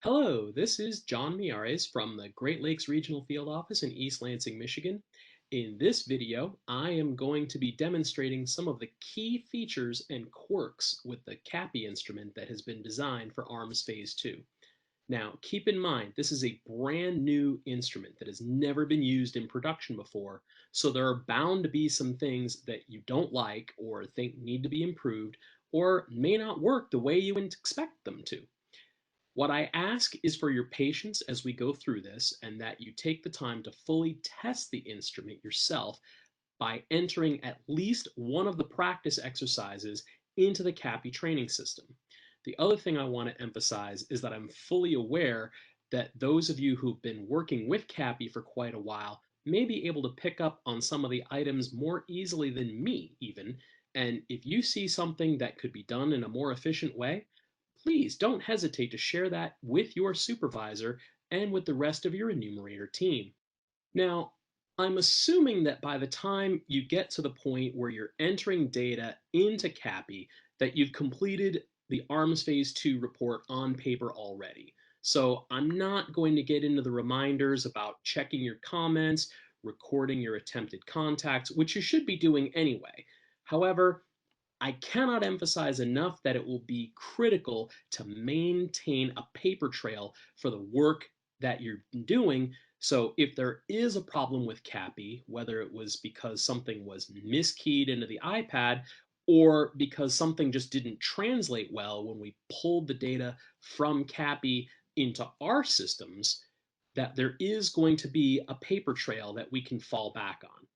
Hello, this is John Miares from the Great Lakes Regional Field Office in East Lansing, Michigan. In this video, I am going to be demonstrating some of the key features and quirks with the CAPI instrument that has been designed for ARMS Phase 2. Now, keep in mind, this is a brand new instrument that has never been used in production before, so there are bound to be some things that you don't like or think need to be improved or may not work the way you expect them to. What I ask is for your patience as we go through this and that you take the time to fully test the instrument yourself by entering at least one of the practice exercises into the CAPI training system. The other thing I want to emphasize is that I'm fully aware that those of you who've been working with CAPI for quite a while may be able to pick up on some of the items more easily than me, even. And if you see something that could be done in a more efficient way, please don't hesitate to share that with your supervisor and with the rest of your enumerator team. Now, I'm assuming that by the time you get to the point where you're entering data into CAPI, that you've completed the ARMS Phase 2 report on paper already. So I'm not going to get into the reminders about checking your comments, recording your attempted contacts, which you should be doing anyway. However, I cannot emphasize enough that it will be critical to maintain a paper trail for the work that you're doing. So if there is a problem with CAPI, whether it was because something was miskeyed into the iPad or because something just didn't translate well when we pulled the data from CAPI into our systems, that there is going to be a paper trail that we can fall back on.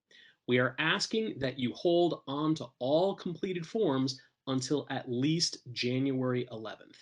We are asking that you hold on to all completed forms until at least January 11th.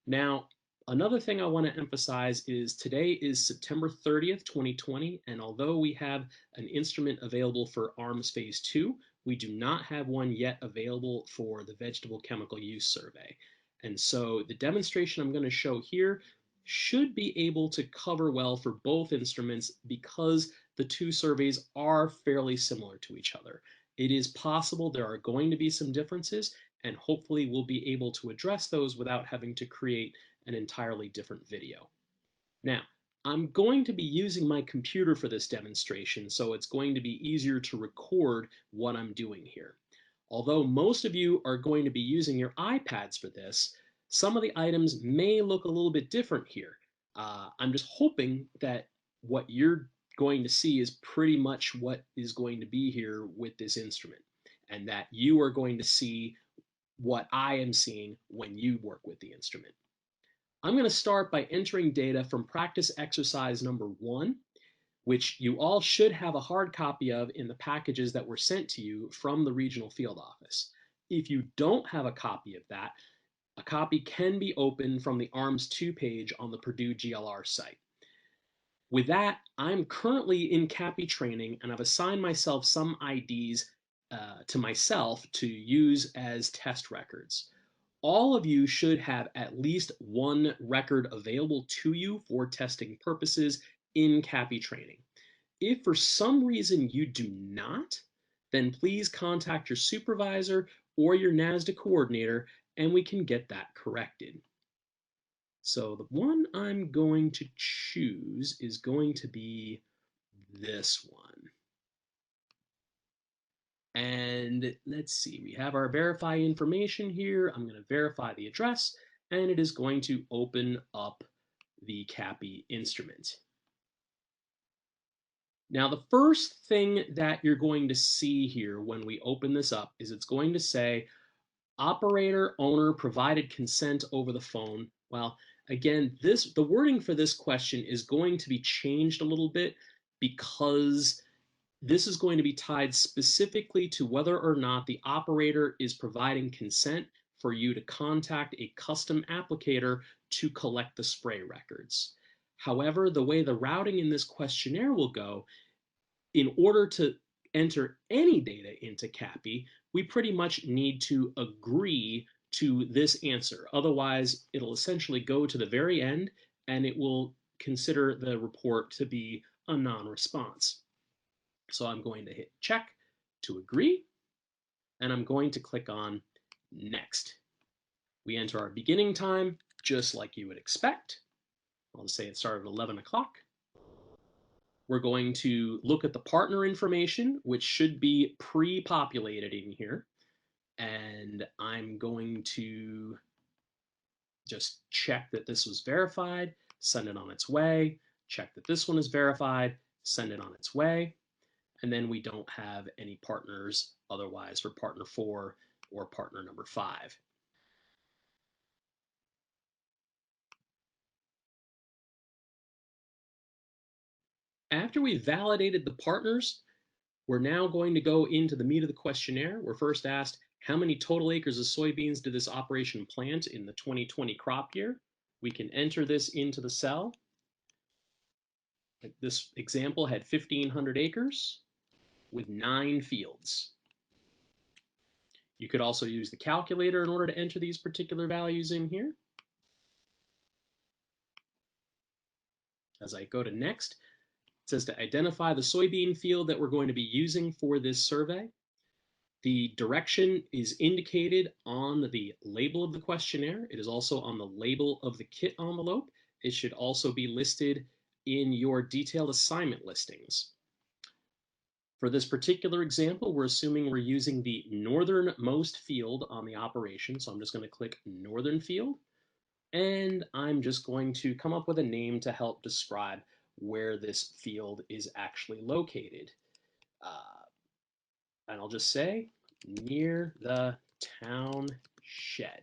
Now, another thing I want to emphasize is today is September 30th, 2020, and although we have an instrument available for ARMS Phase 2, we do not have one yet available for the Vegetable Chemical Use Survey. And so the demonstration I'm going to show here should be able to cover well for both instruments because the two surveys are fairly similar to each other. It is possible there are going to be some differences, and hopefully we'll be able to address those without having to create an entirely different video. Now, I'm going to be using my computer for this demonstration, so it's going to be easier to record what I'm doing here. Although most of you are going to be using your iPads for this, some of the items may look a little bit different here. I'm just hoping that what you're going to see is pretty much what is going to be here with this instrument, and that you are going to see what I am seeing when you work with the instrument. I'm going to start by entering data from practice exercise number 1, which you all should have a hard copy of in the packages that were sent to you from the regional field office. If you don't have a copy of that, a copy can be opened from the ARMS 2 page on the Purdue GLR site. With that, I'm currently in CAPI training and I've assigned myself some IDs to myself to use as test records. All of you should have at least one record available to you for testing purposes in CAPI training. If for some reason you do not, then please contact your supervisor or your NASDA coordinator and we can get that corrected. So the one I'm going to choose is going to be this one. And let's see, we have our verify information here. I'm going to verify the address, and it is going to open up the CAPI instrument. Now, the first thing that you're going to see here when we open this up is it's going to say operator owner provided consent over the phone. Well, again, the wording for this question is going to be changed a little bit because this is going to be tied specifically to whether or not the operator is providing consent for you to contact a custom applicator to collect the spray records. However, the way the routing in this questionnaire will go, in order to enter any data into CAPI, we pretty much need to agree to this answer. Otherwise, it'll essentially go to the very end and it will consider the report to be a non-response. So I'm going to hit check to agree, and I'm going to click on next. We enter our beginning time, just like you would expect. I'll just say it started at 11 o'clock. We're going to look at the partner information, which should be pre-populated in here. And I'm going to just check that this was verified, send it on its way, check that this one is verified, send it on its way. And then we don't have any partners otherwise for partner 4 or partner number 5. After we validated the partners, we're now going to go into the meat of the questionnaire. We're first asked, how many total acres of soybeans did this operation plant in the 2020 crop year? We can enter this into the cell. This example had 1,500 acres with 9 fields. You could also use the calculator in order to enter these particular values in here. As I go to next, it says to identify the soybean field that we're going to be using for this survey. The direction is indicated on the label of the questionnaire. It is also on the label of the kit envelope. It should also be listed in your detailed assignment listings. For this particular example, we're assuming we're using the northernmost field on the operation. So I'm just going to click northern field. And I'm just going to come up with a name to help describe where this field is actually located. And I'll just say near the town shed.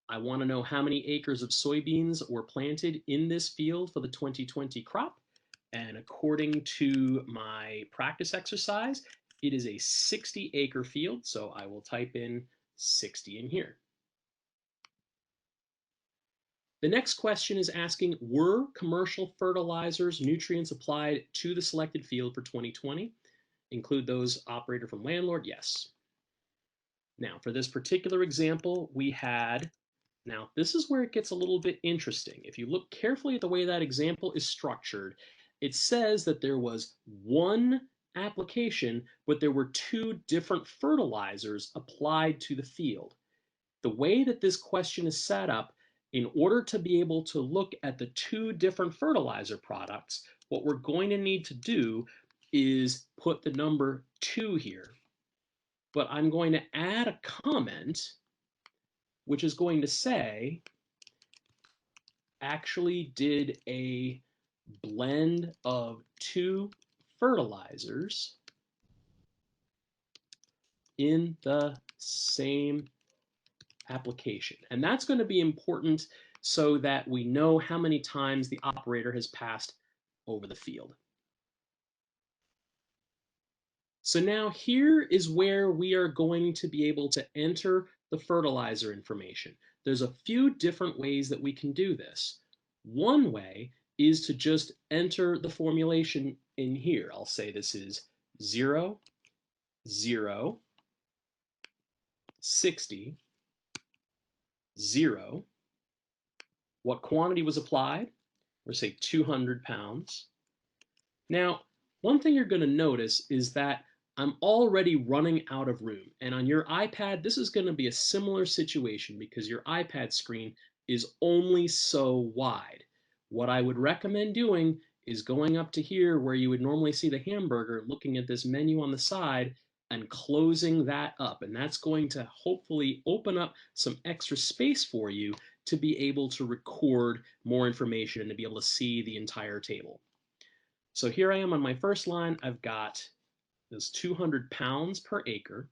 I want to know how many acres of soybeans were planted in this field for the 2020 crop. And according to my practice exercise, it is a 60-acre field. So I will type in 60 in here. The next question is asking, were commercial fertilizers, nutrients applied to the selected field for 2020? Include those operated from landlord? Yes. Now, for this particular example, we had, now this is where it gets a little bit interesting. If you look carefully at the way that example is structured, it says that there was one application, but there were 2 different fertilizers applied to the field. The way that this question is set up, in order to be able to look at the 2 different fertilizer products, what we're going to need to do is put the number 2 here. But I'm going to add a comment which is going to say, actually did a blend of 2 fertilizers in the same application. And that's going to be important so that we know how many times the operator has passed over the field. So now here is where we are going to be able to enter the fertilizer information. There's a few different ways that we can do this. One way is to just enter the formulation in here. I'll say this is 0, 0, 60, 0. What quantity was applied? Or say 200 pounds. Now, one thing you're going to notice is that I'm already running out of room. And on your iPad, this is going to be a similar situation because your iPad screen is only so wide. What I would recommend doing is going up to here where you would normally see the hamburger, looking at this menu on the side and closing that up. And that's going to hopefully open up some extra space for you to be able to record more information and to be able to see the entire table. So here I am on my first line. I've got this 200 pounds per acre.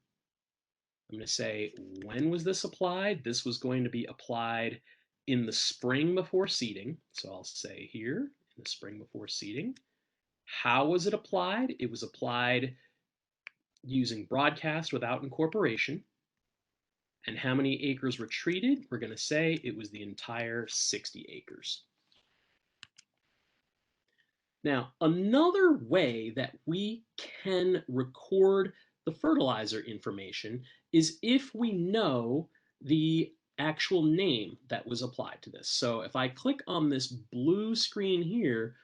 I'm going to say, when was this applied? This was going to be applied in the spring before seeding. So I'll say here, in the spring before seeding. How was it applied? It was applied using broadcast without incorporation. And how many acres were treated? We're going to say it was the entire 60 acres. Now, another way that we can record the fertilizer information is if we know the actual name that was applied to this. So if I click on this blue screen here,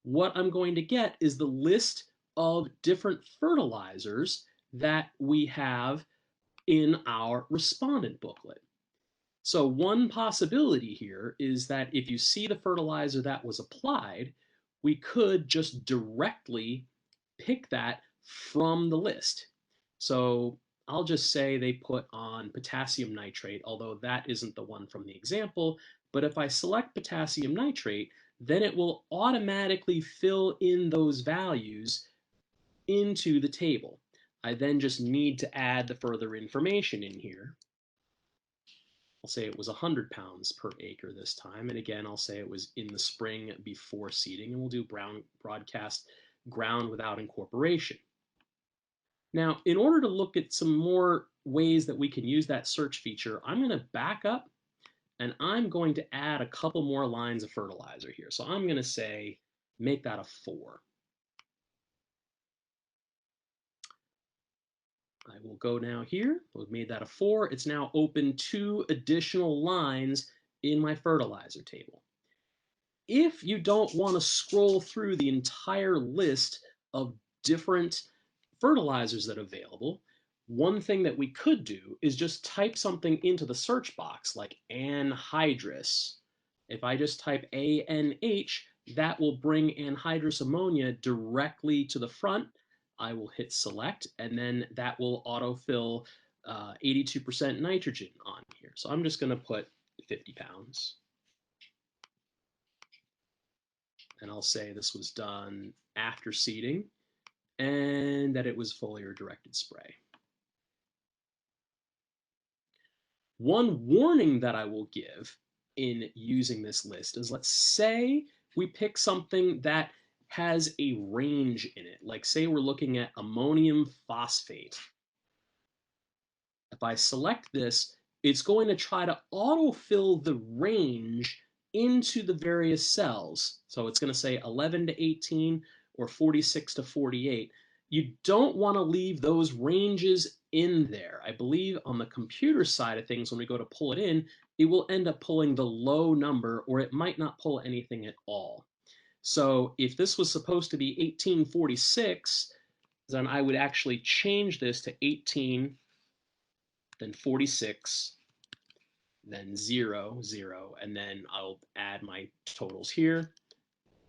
what I'm going to get is the list of different fertilizers that we have in our respondent booklet. So one possibility here is that if you see the fertilizer that was applied, we could just directly pick that from the list. So I'll just say they put on potassium nitrate, although that isn't the one from the example. But if I select potassium nitrate, then it will automatically fill in those values into the table. I then just need to add the further information in here. I'll say it was 100 pounds per acre this time. And again, I'll say it was in the spring before seeding, and we'll do broadcast ground without incorporation. Now, in order to look at some more ways that we can use that search feature, I'm going to back up and I'm going to add a couple more lines of fertilizer here. So I'm going to say, make that a 4. I will go now here. We've made that a 4. It's now open 2 additional lines in my fertilizer table. If you don't want to scroll through the entire list of different fertilizers that are available, one thing that we could do is just type something into the search box like anhydrous. If I just type ANH, that will bring anhydrous ammonia directly to the front. I will hit select, and then that will autofill 82% nitrogen on here. So I'm just going to put 50 pounds. And I'll say this was done after seeding and that it was foliar directed spray. One warning that I will give in using this list is, let's say we pick something that has a range in it. Like say we're looking at ammonium phosphate. If I select this, it's going to try to autofill the range into the various cells. So it's going to say 11 to 18 or 46 to 48. You don't want to leave those ranges in there. I believe on the computer side of things, when we go to pull it in, it will end up pulling the low number, or it might not pull anything at all. So if this was supposed to be 1846, then I would actually change this to 18, then 46, then 0, 0, and then I'll add my totals here.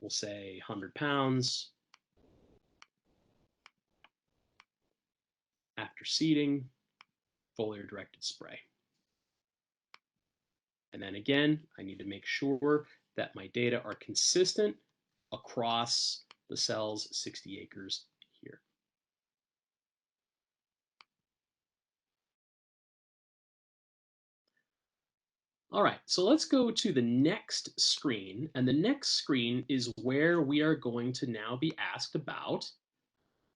We'll say 100 pounds after seeding, foliar directed spray. And then again, I need to make sure that my data are consistent across the cells 60 acres here. All right, so let's go to the next screen. And the next screen is where we are going to now be asked about,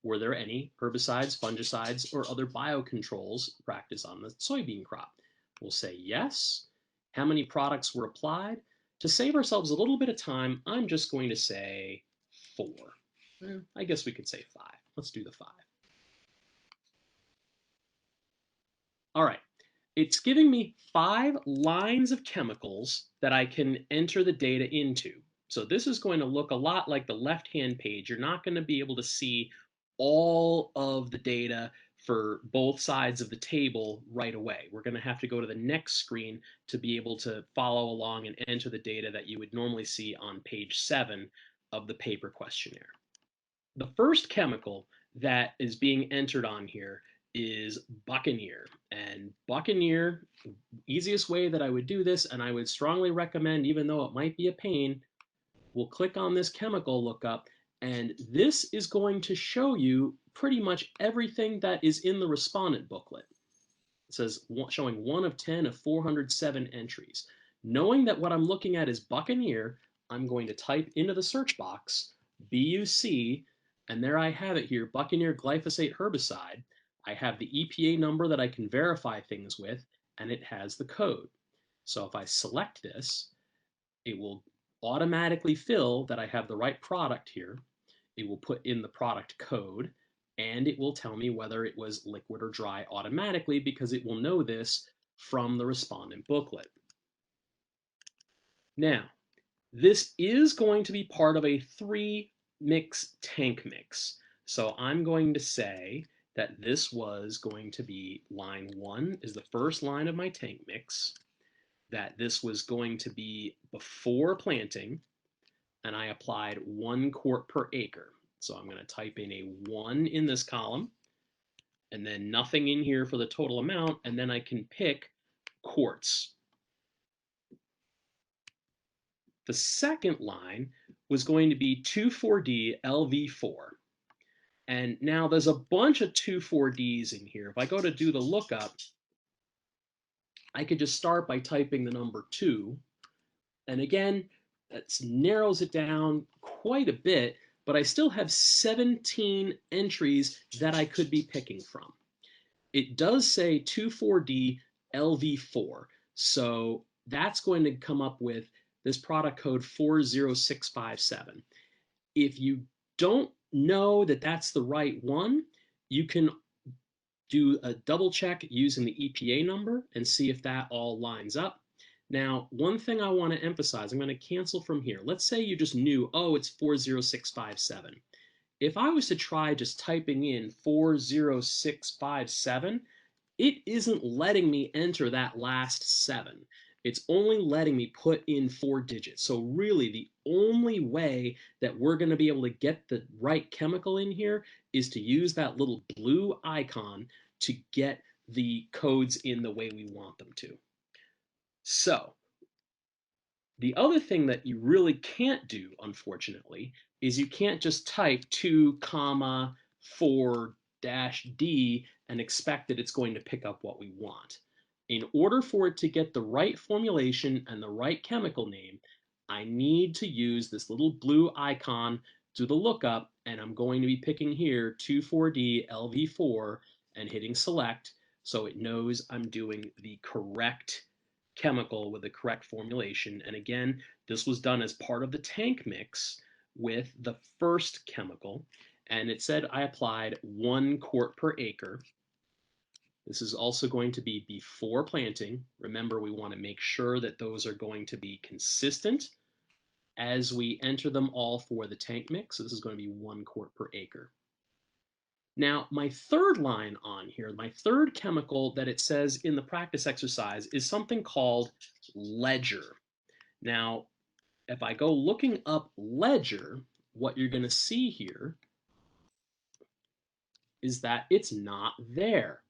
were there any herbicides, fungicides, or other biocontrols practiced on the soybean crop? We'll say yes. How many products were applied? To save ourselves a little bit of time, I'm just going to say 4. I guess we could say 5. Let's do the 5. All right. It's giving me 5 lines of chemicals that I can enter the data into. So this is going to look a lot like the left-hand page. You're not going to be able to see all of the data for both sides of the table right away. We're going to have to go to the next screen to be able to follow along and enter the data that you would normally see on page 7 of the paper questionnaire. The first chemical that is being entered on here is Buccaneer. And Buccaneer, easiest way that I would do this, and I would strongly recommend, even though it might be a pain, we'll click on this chemical lookup, and this is going to show you pretty much everything that is in the respondent booklet. It says showing 1 of 10 of 407 entries. Knowing that what I'm looking at is Buccaneer, I'm going to type into the search box BUC, and there I have it here, Buccaneer glyphosate herbicide. I have the EPA number that I can verify things with, and it has the code. So if I select this, it will automatically fill that I have the right product here. It will put in the product code, and it will tell me whether it was liquid or dry automatically, because it will know this from the respondent booklet. Now, this is going to be part of a 3-mix tank mix. So I'm going to say that this was going to be line 1 is the first line of my tank mix, that this was going to be before planting, and I applied 1 quart per acre. So I'm going to type in a 1 in this column, and then nothing in here for the total amount, and then I can pick quarts. The second line was going to be 2,4-D LV4. And now there's a bunch of 2,4-Ds in here. If I go to do the lookup, I could just start by typing the number 2. And again, that narrows it down quite a bit, but I still have 17 entries that I could be picking from. It does say 2,4-D LV4, so that's going to come up with this product code 40657. If you don't know that that's the right one, you can do a double check using the EPA number and see if that all lines up. Now, one thing I want to emphasize, I'm going to cancel from here. Let's say you just knew, oh, it's 40657. If I was to try just typing in 40657, it isn't letting me enter that last 7. It's only letting me put in 4 digits. So really the only way that we're going to be able to get the right chemical in here is to use that little blue icon to get the codes in the way we want them to. So the other thing that you really can't do, unfortunately, is you can't just type 2, 4 D and expect that it's going to pick up what we want. In order for it to get the right formulation and the right chemical name, I need to use this little blue icon, do the lookup, and I'm going to be picking here 2,4-D LV4 and hitting select so it knows I'm doing the correct chemical with the correct formulation. And again, this was done as part of the tank mix with the first chemical. And it said I applied 1 quart per acre. This is also going to be before planting. Remember, we want to make sure that those are going to be consistent as we enter them all for the tank mix. So this is going to be 1 quart per acre. Now, my third line on here, my third chemical that it says in the practice exercise is something called ledger. Now, if I go looking up ledger, what you're going to see here is that it's not there.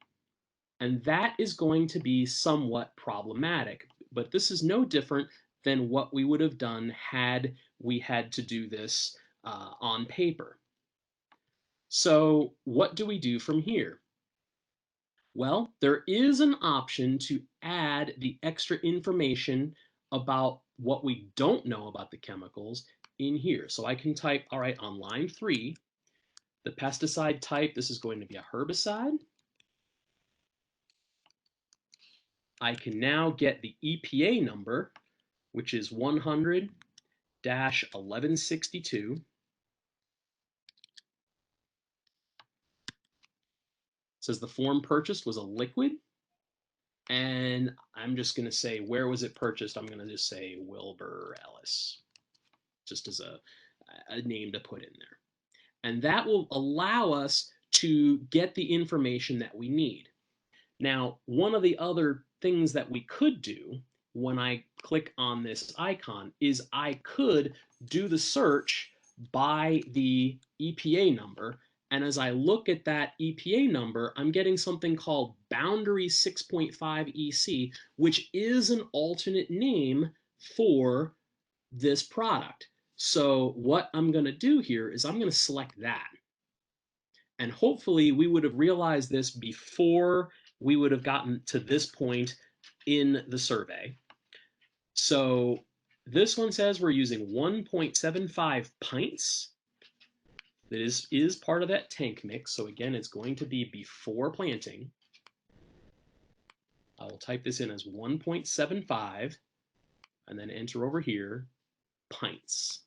And that is going to be somewhat problematic. But this is no different than what we would have done had we had to do this on paper. So what do we do from here? Well, there is an option to add the extra information about what we don't know about the chemicals in here. So I can type, all right, on line 3, the pesticide type, this is going to be a herbicide. I can now get the EPA number, which is 100-1162. Says the form purchased was a liquid. And I'm just going to say, where was it purchased? I'm going to just say Wilbur Ellis, just as a name to put in there. And that will allow us to get the information that we need. Now, one of the other things that we could do when I click on this icon is I could do the search by the EPA number. And as I look at that EPA number, I'm getting something called boundary 6.5 EC, which is an alternate name for this product. So what I'm going to do here is I'm going to select that. And hopefully we would have realized this before we would have gotten to this point in the survey. So this one says we're using 1.75 pints. That is part of that tank mix. So again, it's going to be before planting. I will type this in as 1.75 and then enter over here, pints.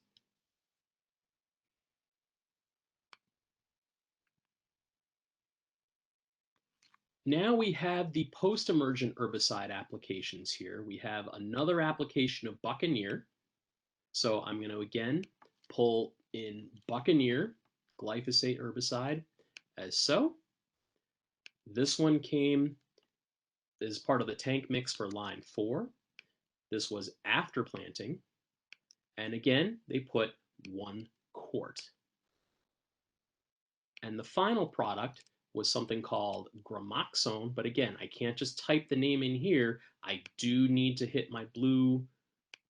Now we have the post-emergent herbicide applications here. We have another application of Buccaneer. So I'm going to again pull in Buccaneer glyphosate herbicide as so. This one came as part of the tank mix for line 4. This was after planting. And again, they put 1 quart. And the final product was something called gramoxone. But again, I can't just type the name in here. I do need to hit my blue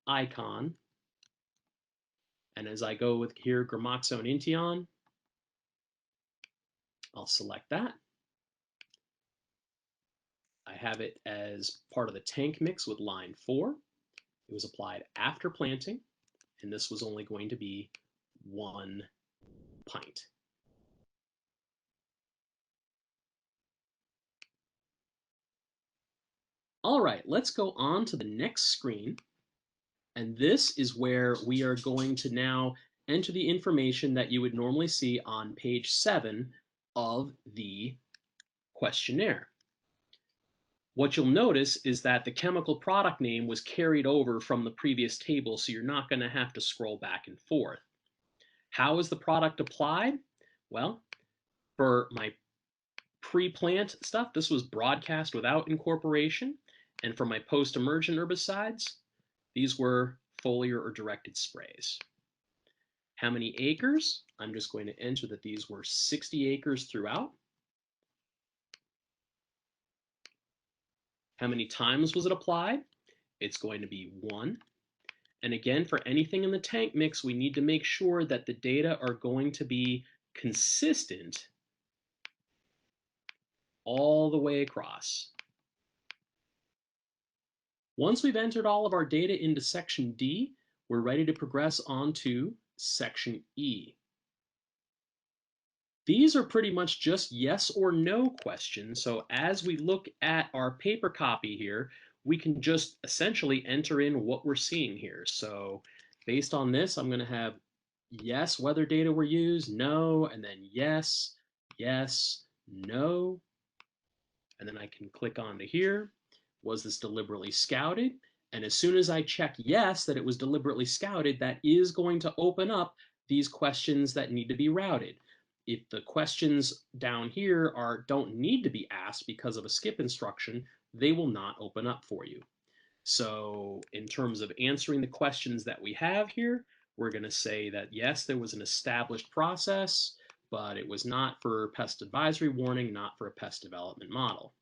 icon. And as I go with here, gramoxone intion, I'll select that. I have it as part of the tank mix with line 4. It was applied after planting, and this was only going to be 1 pint. All right, let's go on to the next screen. And this is where we are going to now enter the information that you would normally see on page 7 of the questionnaire. What you'll notice is that the chemical product name was carried over from the previous table, so you're not going to have to scroll back and forth. How is the product applied? Well, for my pre-plant stuff, this was broadcast without incorporation. And for my post-emergent herbicides, these were foliar or directed sprays. How many acres? I'm just going to enter that these were 60 acres throughout. How many times was it applied? It's going to be 1. And again, for anything in the tank mix, we need to make sure that the data are going to be consistent all the way across. Once we've entered all of our data into section D, we're ready to progress on to section E. These are pretty much just yes or no questions. So as we look at our paper copy here, we can just essentially enter in what we're seeing here. So based on this, I'm going to have yes, whether data were used, no, and then yes, yes, no. And then I can click on to here. Was this deliberately scouted? And as soon as I check yes, that it was deliberately scouted, that is going to open up these questions that need to be routed. If the questions down here don't need to be asked because of a skip instruction, they will not open up for you. So in terms of answering the questions that we have here, we're going to say that yes, there was an established process, but it was not for pest advisory warning, not for a pest development model.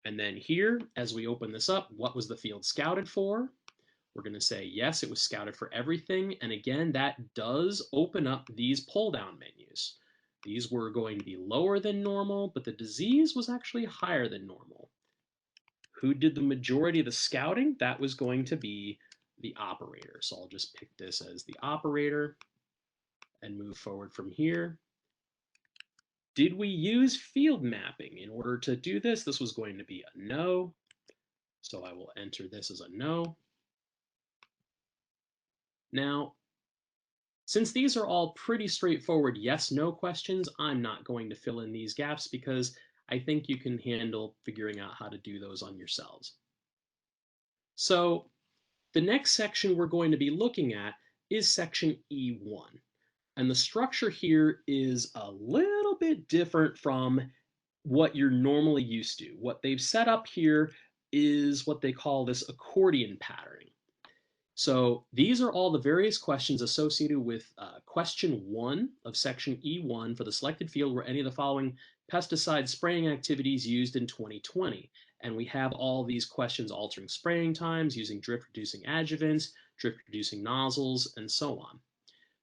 And then here, as we open this up, what was the field scouted for? We're going to say, yes, it was scouted for everything. And again, that does open up these pull-down menus. These were going to be lower than normal, but the disease was actually higher than normal. Who did the majority of the scouting? That was going to be the operator. So I'll just pick this as the operator and move forward from here. Did we use field mapping in order to do this? This was going to be a no. So I will enter this as a no. Now, since these are all pretty straightforward yes/no questions, I'm not going to fill in these gaps because I think you can handle figuring out how to do those on yourselves. So the next section we're going to be looking at is section E1. And the structure here is a little bit different from what you're normally used to. What they've set up here is what they call this accordion patterning. So these are all the various questions associated with question 1 of section E1 for the selected field were any of the following pesticide spraying activities used in 2020. And we have all these questions altering spraying times, using drift reducing adjuvants, drift reducing nozzles, and so on.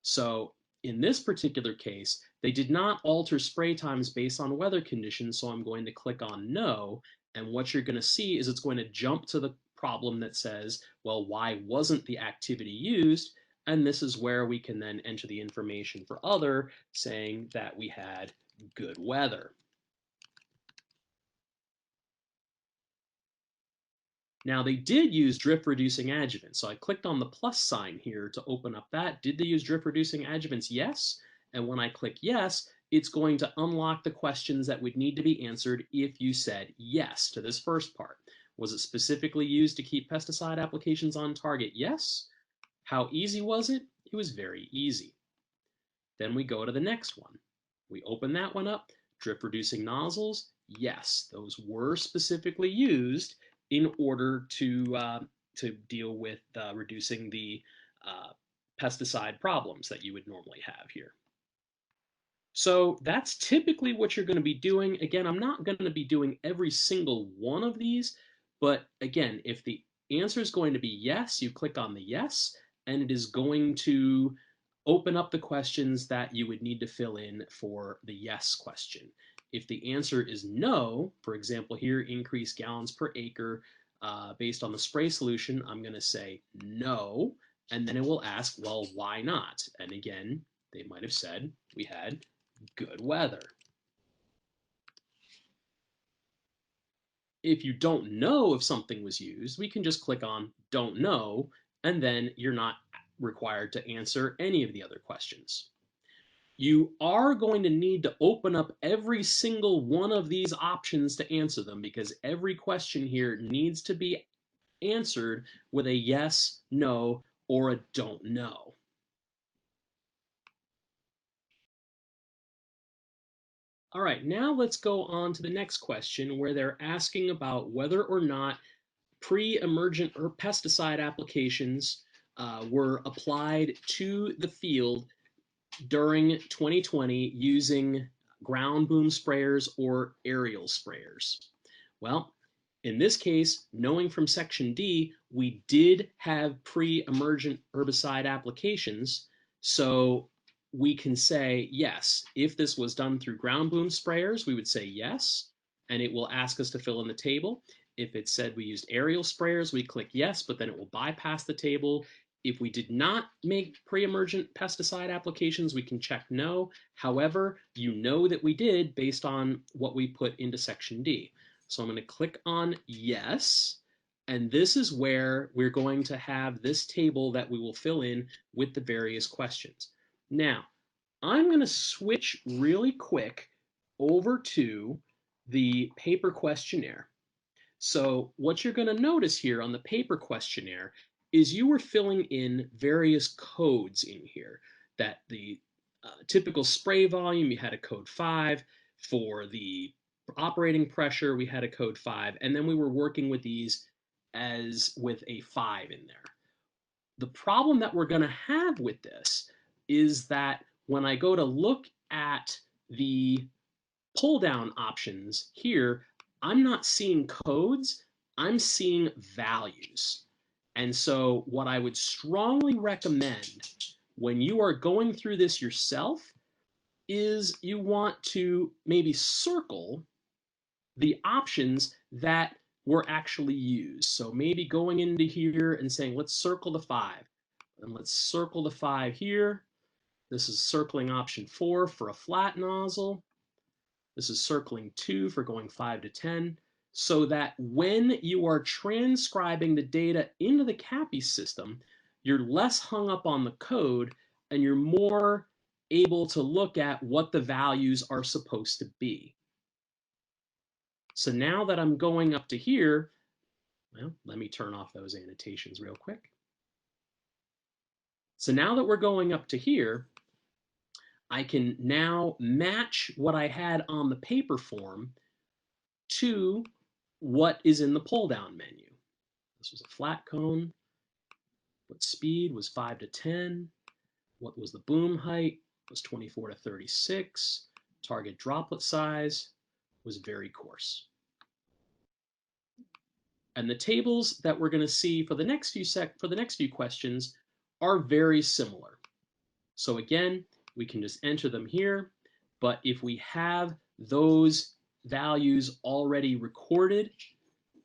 So in this particular case, they did not alter spray times based on weather conditions, so I'm going to click on no, and what you're going to see is it's going to jump to the problem that says, well, why wasn't the activity used? And this is where we can then enter the information for other, saying that we had good weather. Now they did use drift reducing adjuvants. So I clicked on the plus sign here to open up that. Did they use drift reducing adjuvants? Yes. And when I click yes, it's going to unlock the questions that would need to be answered if you said yes to this first part. Was it specifically used to keep pesticide applications on target? Yes. How easy was it? It was very easy. Then we go to the next one. We open that one up. Drip reducing nozzles, yes, those were specifically used in order to deal with reducing the uh, pesticide problems that you would normally have here. So that's typically what you're going to be doing. Again, I'm not going to be doing every single one of these, but again, if the answer is going to be yes, you click on the yes, and it is going to open up the questions that you would need to fill in for the yes question. If the answer is no, for example, here, increase gallons per acre based on the spray solution, I'm going to say no, and then it will ask, well, why not? And again, they might have said we had good weather. If you don't know if something was used, we can just click on don't know, and then you're not required to answer any of the other questions. You are going to need to open up every single one of these options to answer them because every question here needs to be answered with a yes, no, or a don't know. All right, now let's go on to the next question where they're asking about whether or not pre-emergent pesticide applications were applied to the field during 2020 using ground boom sprayers or aerial sprayers. Well, in this case, knowing from Section D, we did have pre-emergent herbicide applications, so we can say yes. If this was done through ground boom sprayers, we would say yes, and it will ask us to fill in the table. If it said we used aerial sprayers, we click yes, but then it will bypass the table. If we did not make pre-emergent pesticide applications, we can check no. However, you know that we did based on what we put into Section D. So I'm going to click on yes. And this is where we're going to have this table that we will fill in with the various questions. Now, I'm going to switch really quick over to the paper questionnaire. So what you're going to notice here on the paper questionnaire is you were filling in various codes in here. That the typical spray volume, you had a code 5. For the operating pressure, we had a code 5. And then we were working with these as with a 5 in there. The problem that we're going to have with this is that when I go to look at the pull down options here, I'm not seeing codes, I'm seeing values. And so what I would strongly recommend when you are going through this yourself is you want to maybe circle the options that were actually used. So maybe going into here and saying, let's circle the 5. And let's circle the 5 here. This is circling option 4 for a flat nozzle. This is circling 2 for going 5 to 10, so that when you are transcribing the data into the CAPI system, you're less hung up on the code and you're more able to look at what the values are supposed to be. So now that I'm going up to here, well, let me turn off those annotations real quick. So now that we're going up to here, I can now match what I had on the paper form to what is in the pull down menu. This was a flat cone. What speed was 5 to 10. What was the boom height was 24 to 36. Target droplet size was very coarse. And the tables that we're going to see for the next few questions are very similar. So again, we can just enter them here, but if we have those values already recorded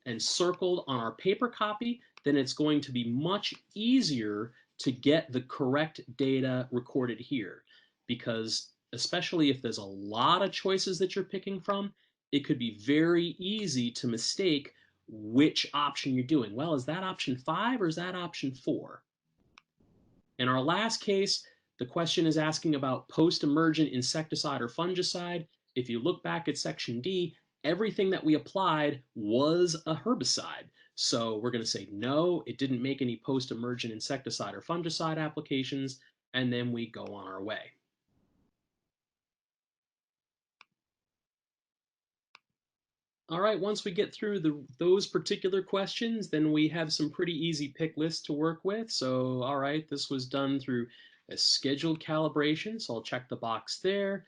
and circled on our paper copy, then it's going to be much easier to get the correct data recorded here. Because especially if there's a lot of choices that you're picking from, it could be very easy to mistake which option you're doing. Well, is that option 5 or is that option 4? In our last case, the question is asking about post-emergent insecticide or fungicide. If you look back at Section D, everything that we applied was a herbicide. So we're going to say no, it didn't make any post-emergent insecticide or fungicide applications, and then we go on our way. All right, once we get through those particular questions, then we have some pretty easy pick lists to work with. So, all right, this was done through a scheduled calibration, so I'll check the box there.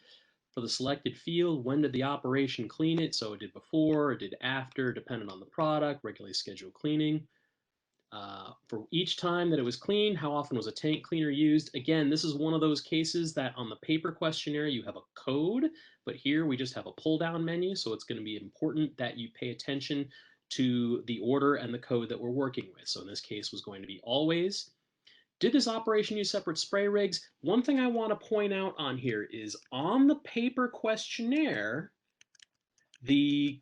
For the selected field, when did the operation clean it? So it did before, it did after, depending on the product, regularly scheduled cleaning. For each time that it was cleaned, how often was a tank cleaner used? Again, this is one of those cases that on the paper questionnaire you have a code, but here we just have a pull down menu, so it's going to be important that you pay attention to the order and the code that we're working with. So in this case was going to be always. Did this operation use separate spray rigs? One thing I want to point out on here is on the paper questionnaire, the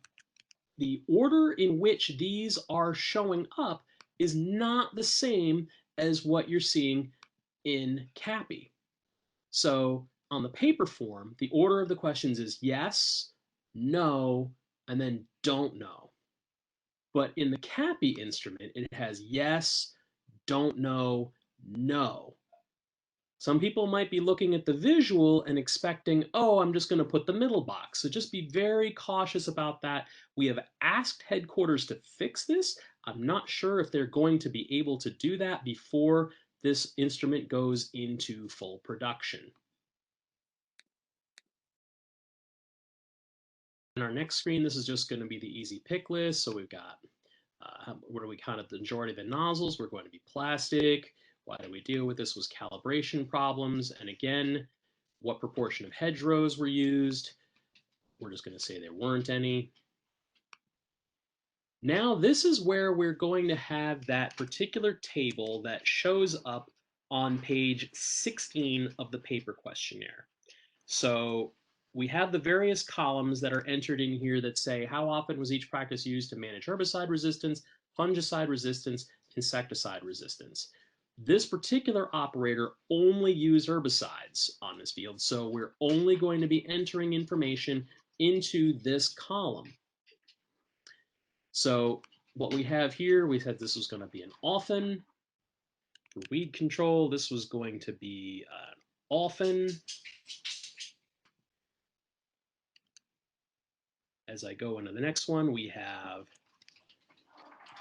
the order in which these are showing up is not the same as what you're seeing in CAPI. So on the paper form, the order of the questions is yes, no, and then don't know. But in the CAPI instrument, it has yes, don't know, no. Some people might be looking at the visual and expecting, oh, I'm just going to put the middle box. So just be very cautious about that. We have asked headquarters to fix this. I'm not sure if they're going to be able to do that before this instrument goes into full production. In our next screen, this is just going to be the easy pick list. So we've got what are we kind of the majority of the nozzles? We're going to be plastic. Why do we deal with this? Was calibration problems. And again, what proportion of hedgerows were used? We're just going to say there weren't any. Now this is where we're going to have that particular table that shows up on page 16 of the paper questionnaire. So we have the various columns that are entered in here that say how often was each practice used to manage herbicide resistance, fungicide resistance, insecticide resistance. This particular operator only used herbicides on this field, so we're only going to be entering information into this column. So what we have here, we said this was going to be an often. For weed control, this was going to be often. As I go into the next one, we have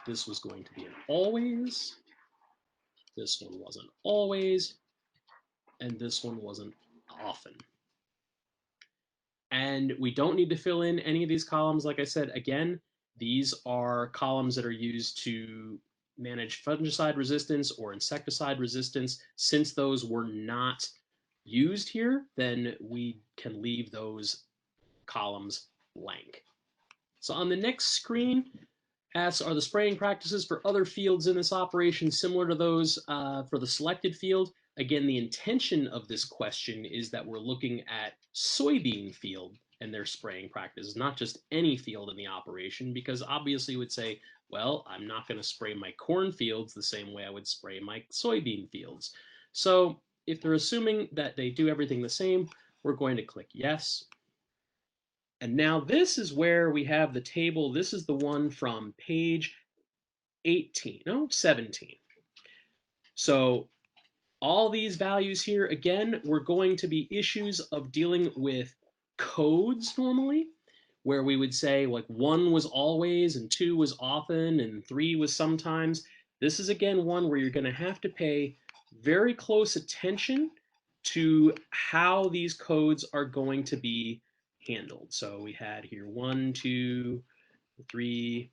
this was going to be an always. This one wasn't always. And this one wasn't often. And we don't need to fill in any of these columns. Like I said, again, these are columns that are used to manage fungicide resistance or insecticide resistance. Since those were not used here, then we can leave those columns blank. So on the next screen, asks, are the spraying practices for other fields in this operation similar to those for the selected field? Again, the intention of this question is that we're looking at soybean field and their spraying practices, not just any field in the operation, because obviously you would say, well, I'm not going to spray my corn fields the same way I would spray my soybean fields. So if they're assuming that they do everything the same, we're going to click yes. And now this is where we have the table. This is the one from page 18, no, 17. So all these values here, again, we're going to be issues of dealing with codes normally, where we would say like 1 was always and 2 was often and 3 was sometimes. This is again one where you're going to have to pay very close attention to how these codes are going to be handled. So we had here 1, 2, 3,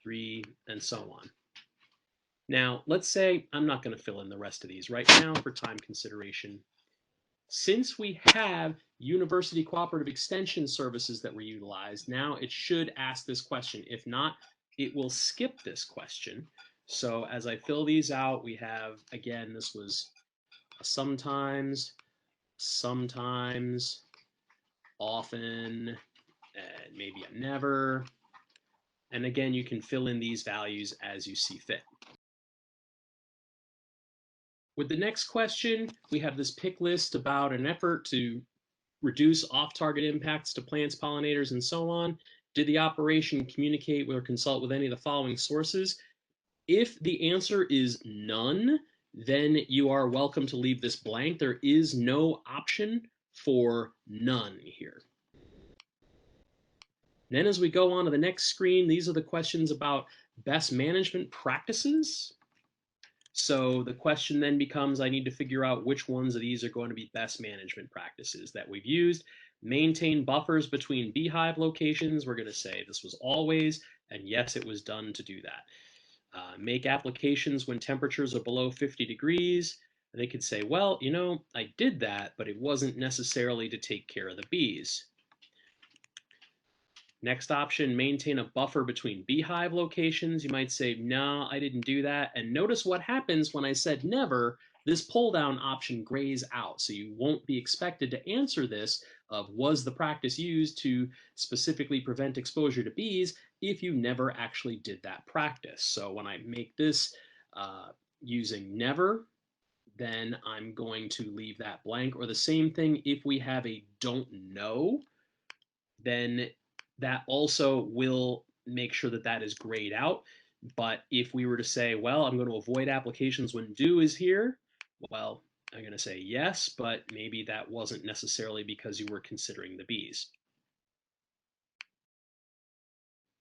3, and so on. Now, let's say I'm not going to fill in the rest of these right now for time consideration. Since we have university cooperative extension services that were utilized, now it should ask this question. If not, it will skip this question. So as I fill these out, we have, again, this was sometimes, sometimes, often, and maybe a never. And again, you can fill in these values as you see fit. With the next question, we have this pick list about an effort to reduce off-target impacts to plants, pollinators, and so on. Did the operation communicate or consult with any of the following sources? If the answer is none, then you are welcome to leave this blank. There is no option for none here. Then as we go on to the next screen, these are the questions about best management practices. So the question then becomes, I need to figure out which ones of these are going to be best management practices that we've used. Maintain buffers between beehive locations. We're going to say this was always, and yes, it was done to do that. Make applications when temperatures are below 50 degrees. They could say, well, I did that, but it wasn't necessarily to take care of the bees. Next option, maintain a buffer between beehive locations. You might say, no, I didn't do that. And notice what happens when I said never, this pull down option grays out. So you won't be expected to answer this of was the practice used to specifically prevent exposure to bees if you never actually did that practice. So when I make this using never, then I'm going to leave that blank. Or the same thing if we have a don't know, then that also will make sure that that is grayed out. But if we were to say, well, I'm going to avoid applications when do is here, well, I'm going to say yes, but maybe that wasn't necessarily because you were considering the bees.